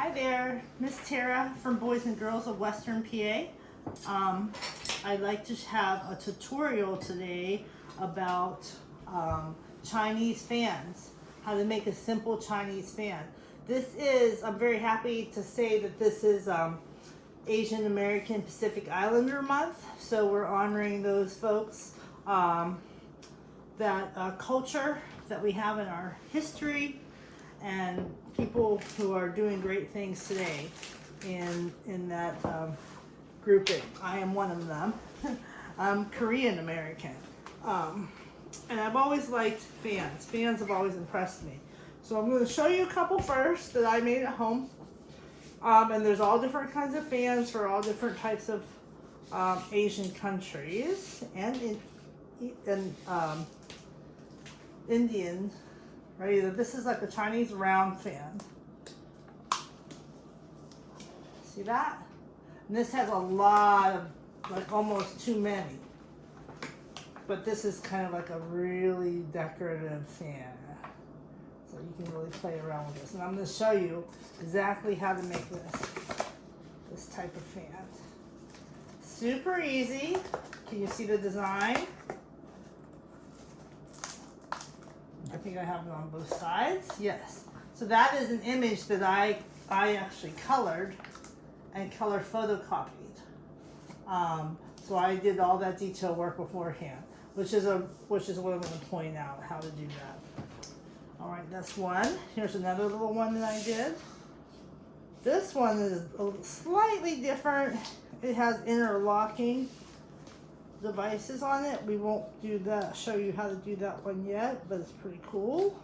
Hi there, Ms Terra from Boys and Girls of Western PA. I'd like to have a tutorial today about Chinese fans, how to make a simple Chinese fan. I'm very happy to say that this is Asian American Pacific Islander Month, so we're honoring those folks, that culture that we have in our history, and people who are doing great things today in that grouping. I am one of them. I'm Korean American. And I've always liked fans. Fans have always impressed me. So I'm going to show you a couple first that I made at home. And there's all different kinds of fans for all different types of Asian countries and Indian. Right, this is like a Chinese round fan. See that? And this has a lot of, like almost too many. But this is kind of like a really decorative fan. So you can really play around with this. And I'm going to show you exactly how to make this type of fan. Super easy. Can you see the design? I think I have it on both sides. Yes. So that is an image that I actually colored and color photocopied. So I did all that detail work beforehand, which is what I'm going to point out how to do that. All right, that's one. Here's another little one that I did. This one is slightly different. It has interlocking devices on it. We won't do that, show you how to do that one yet, but it's pretty cool.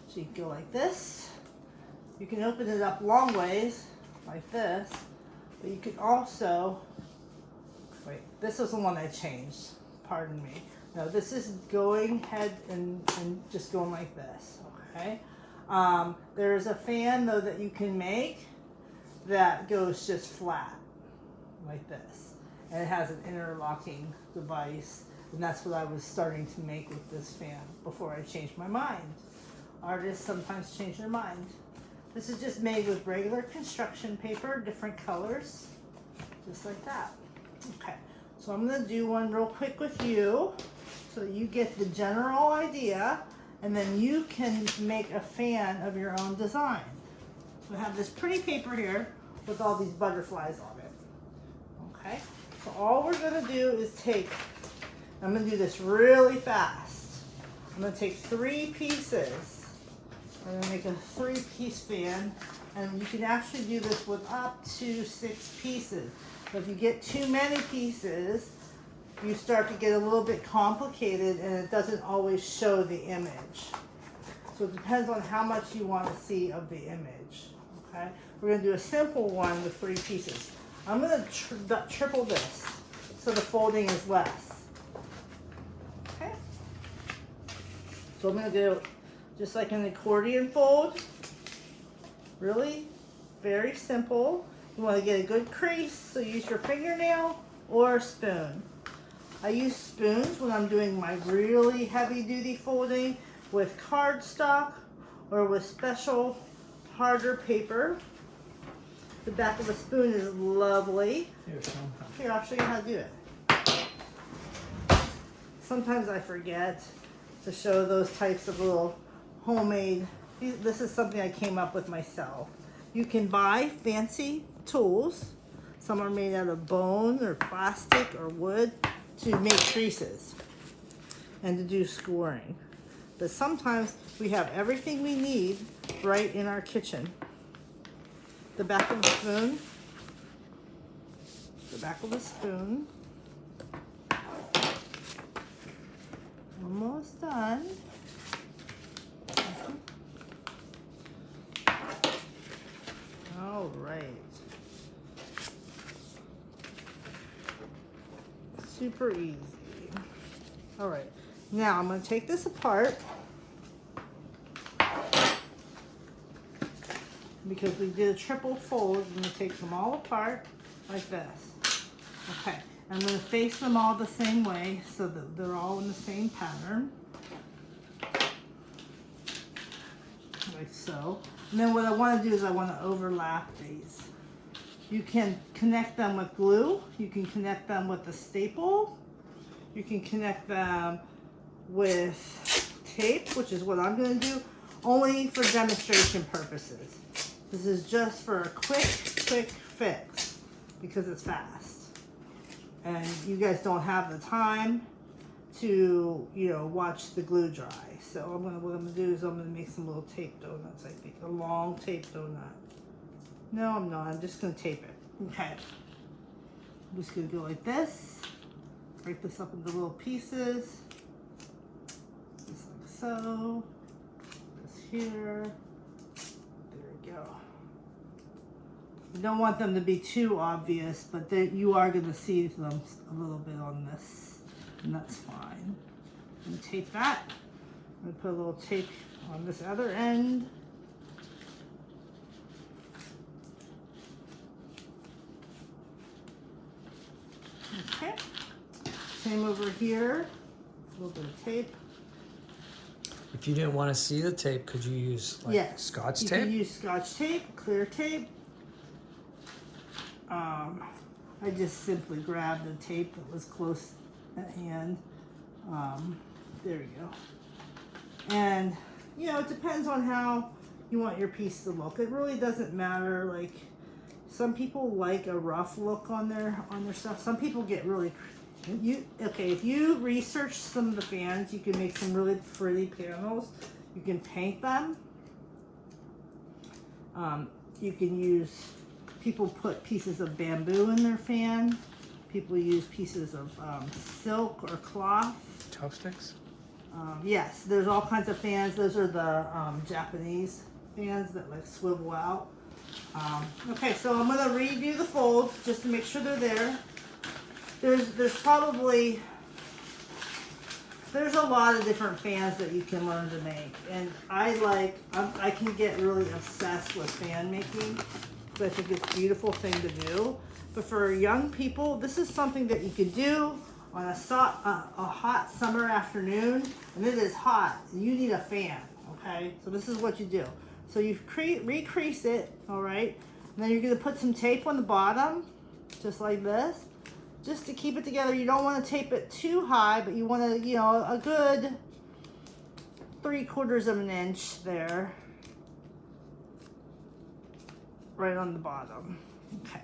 So you can go like this. You can open it up long ways like this, but you can also, wait, this is the one I changed, pardon me. No, this is going ahead and just going like this, okay? There's a fan though that you can make that goes just flat like this. And it has an interlocking device, and that's what I was starting to make with this fan before I changed my mind. Artists sometimes change their mind. This is just made with regular construction paper, different colors, just like that. Okay, so I'm going to do one real quick with you so that you get the general idea, and then you can make a fan of your own design. So I have this pretty paper here with all these butterflies on it. Okay. So all we're going to do is I'm going to do this really fast. I'm going to take 3 pieces. I'm going to make a 3-piece fan, and you can actually do this with up to 6 pieces. But if you get too many pieces, you start to get a little bit complicated, and it doesn't always show the image. So it depends on how much you want to see of the image. Okay? We're going to do a simple one with 3 pieces. I'm going to triple this so the folding is less. Okay. So I'm going to do just like an accordion fold. Really very simple. You want to get a good crease, so use your fingernail or a spoon. I use spoons when I'm doing my really heavy duty folding with cardstock or with special harder paper. The back of a spoon is lovely. Here, I'll show you how to do it. Sometimes I forget to show those types of little homemade. This is something I came up with myself. You can buy fancy tools. Some are made out of bone or plastic or wood to make creases and to do scoring. But sometimes we have everything we need right in our kitchen. The back of the spoon, almost done. All right, super easy. All right, now I'm going to take this apart, because we did a triple fold. I'm going to take them all apart like this. Okay, I'm going to face them all the same way so that they're all in the same pattern. Like so. And then what I want to do is I want to overlap these. You can connect them with glue. You can connect them with a staple. You can connect them with tape, which is what I'm going to do, only for demonstration purposes. This is just for a quick fix because it's fast. And you guys don't have the time to, you know, watch the glue dry. So what I'm gonna do is I'm gonna make some little tape donuts, I think. A long tape donut. No, I'm not. I'm just gonna tape it. Okay. I'm just gonna go like this. Break this up into little pieces. Just like so. This here. There we go. You don't want them to be too obvious, but you are gonna see them a little bit on this, and that's fine. And tape that. I'm gonna put a little tape on this other end. Okay. Same over here. A little bit of tape. If you didn't want to see the tape, could you use like Scotch tape? You can use Scotch tape, clear tape. I just simply grabbed the tape that was close at hand. There we go. And, you know, it depends on how you want your piece to look. It really doesn't matter. Like, some people like a rough look on their stuff. Some people get really, if you research some of the fans, you can make some really pretty panels. You can paint them. You can use, people put pieces of bamboo in their fan. People use pieces of silk or cloth. Chopsticks? Yes, there's all kinds of fans. Those are the Japanese fans that like swivel out. Okay, so I'm gonna redo the folds just to make sure they're there. There's probably, there's a lot of different fans that you can learn to make, and I can get really obsessed with fan making because I think it's a beautiful thing to do. But for young people, this is something that you could do on a hot summer afternoon, and it is hot. You need a fan, okay? So this is what you do. So you recrease it, all right? And then you're gonna put some tape on the bottom, just like this, just to keep it together. You don't wanna tape it too high, but you wanna, you know, a good 3/4 of an inch there, right on the bottom, okay.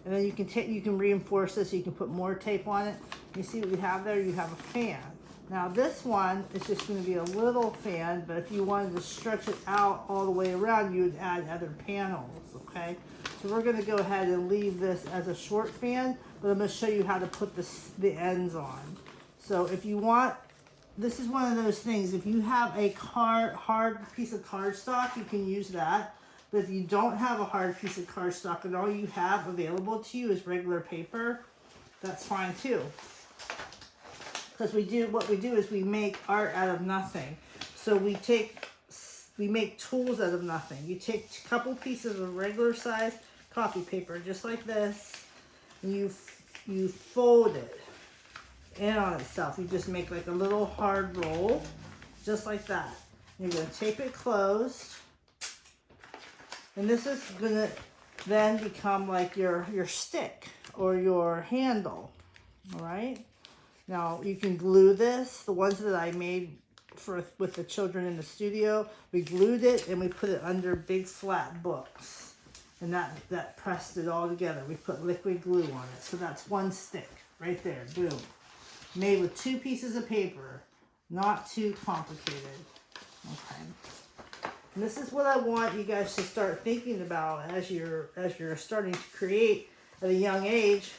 And then you can reinforce this. You can put more tape on it. You see what you have there? You have a fan. Now this one is just going to be a little fan, but if you wanted to stretch it out all the way around, you would add other panels, okay? So we're going to go ahead and leave this as a short fan, but I'm going to show you how to put the ends on. So if you want, this is one of those things, if you have a hard piece of cardstock, you can use that. But if you don't have a hard piece of cardstock and all you have available to you is regular paper, that's fine too. Because what we do is we make art out of nothing. So we make tools out of nothing. You take a couple pieces of regular size copy paper, just like this, and you fold it in on itself. You just make like a little hard roll, just like that. You're gonna tape it closed. And this is gonna then become like your stick or your handle, all right? Now you can glue this. The ones that I made with the children in the studio, we glued it and we put it under big flat books. And that pressed it all together. We put liquid glue on it. So that's one stick right there, boom. Made with 2 pieces of paper, not too complicated, okay? And this is what I want you guys to start thinking about as you're starting to create at a young age.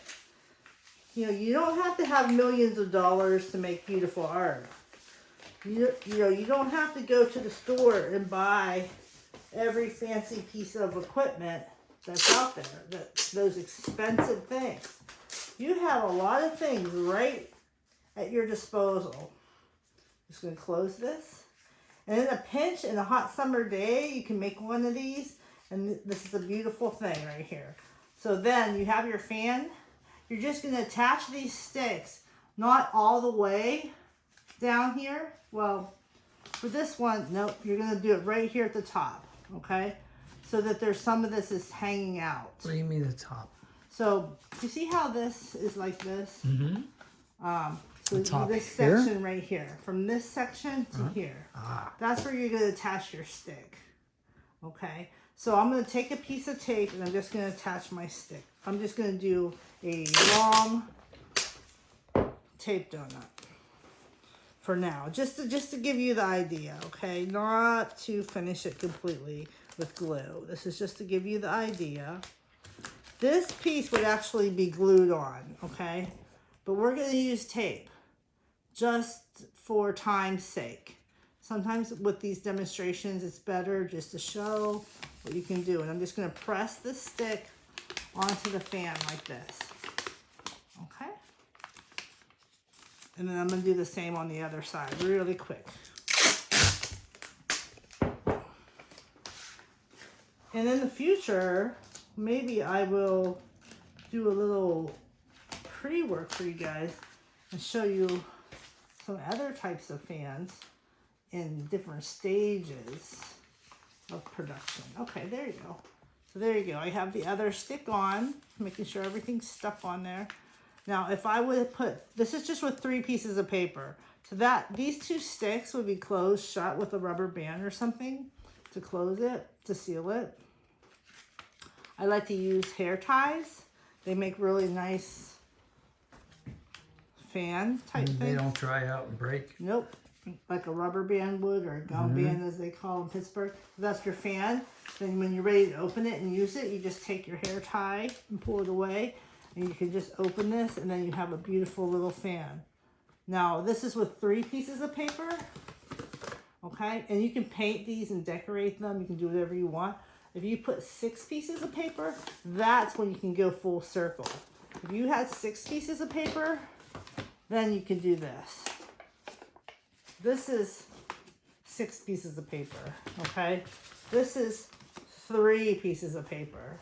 You know, you don't have to have millions of dollars to make beautiful art. You know, you don't have to go to the store and buy every fancy piece of equipment that's out there, those expensive things. You have a lot of things right at your disposal. Just going to close this. And in a pinch, in a hot summer day, you can make one of these. And this is a beautiful thing right here. So then you have your fan. You're just going to attach these sticks, not all the way down here. Well, for this one, nope, you're going to do it right here at the top. okay? So that there's some of this is hanging out. What do you mean the top? So you see how this is like this? Mm-hmm. So the top this here? section right here, from this section to here, that's where you're going to attach your stick. Okay, so I'm going to take a piece of tape and I'm just going to attach my stick. I'm just going to do a long tape donut for now, just to give you the idea, okay? Not to finish it completely with glue. This is just to give you the idea. This piece would actually be glued on, okay? But we're going to use tape just for time's sake. Sometimes with these demonstrations, it's better just to show what you can do. And I'm just going to press the stick onto the fan like this. Okay? And then I'm going to do the same on the other side really quick. And in the future, maybe I will do a little pre-work for you guys and show you some other types of fans in different stages of production. Okay, there you go. So there you go. I have the other stick on, making sure everything's stuck on there. Now, if I would put, this is just with 3 pieces of paper. So that, these 2 sticks would be closed shut with a rubber band or something to close it, to seal it. I like to use hair ties. They make really nice fan type things. They don't dry out and break. Nope. Like a rubber band would, or a gum band as they call in Pittsburgh. That's your fan. Then when you're ready to open it and use it, you just take your hair tie and pull it away. And you can just open this and then you have a beautiful little fan. Now this is with 3 pieces of paper. Okay, and you can paint these and decorate them. You can do whatever you want. If you put 6 pieces of paper, that's when you can go full circle. If you had 6 pieces of paper, then you can do this. This is 6 pieces of paper, okay? This is 3 pieces of paper.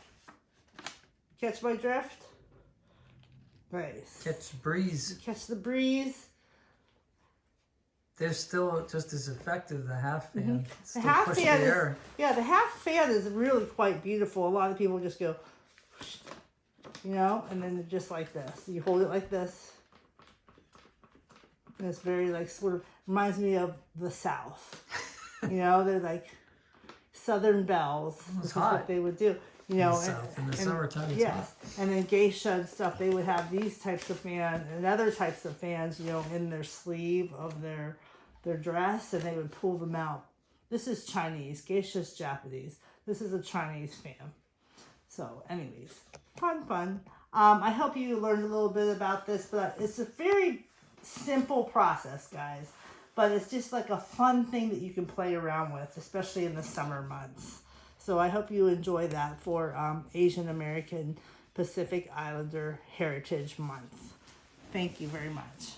Catch my drift? Nice. Catch the breeze. Catch the breeze. They're still just as effective, the half fan. The half push fan the air. yeah, the half fan is really quite beautiful. A lot of people just go, you know, and then just like this. You hold it like this. And it's very like sort of reminds me of the South. You know, they're like Southern belles. This is hot. what they would do. You know, in the summertime. It's yes, and then geisha and stuff. They would have these types of fans and other types of fans. You know, in their sleeve of their dress, and they would pull them out. This is Chinese. Geisha's Japanese. This is a Chinese fan. So, anyways, fun. I hope you learned a little bit about this, but it's a very simple process, guys. But it's just like a fun thing that you can play around with, especially in the summer months. So I hope you enjoy that for Asian American Pacific Islander Heritage Month. Thank you very much.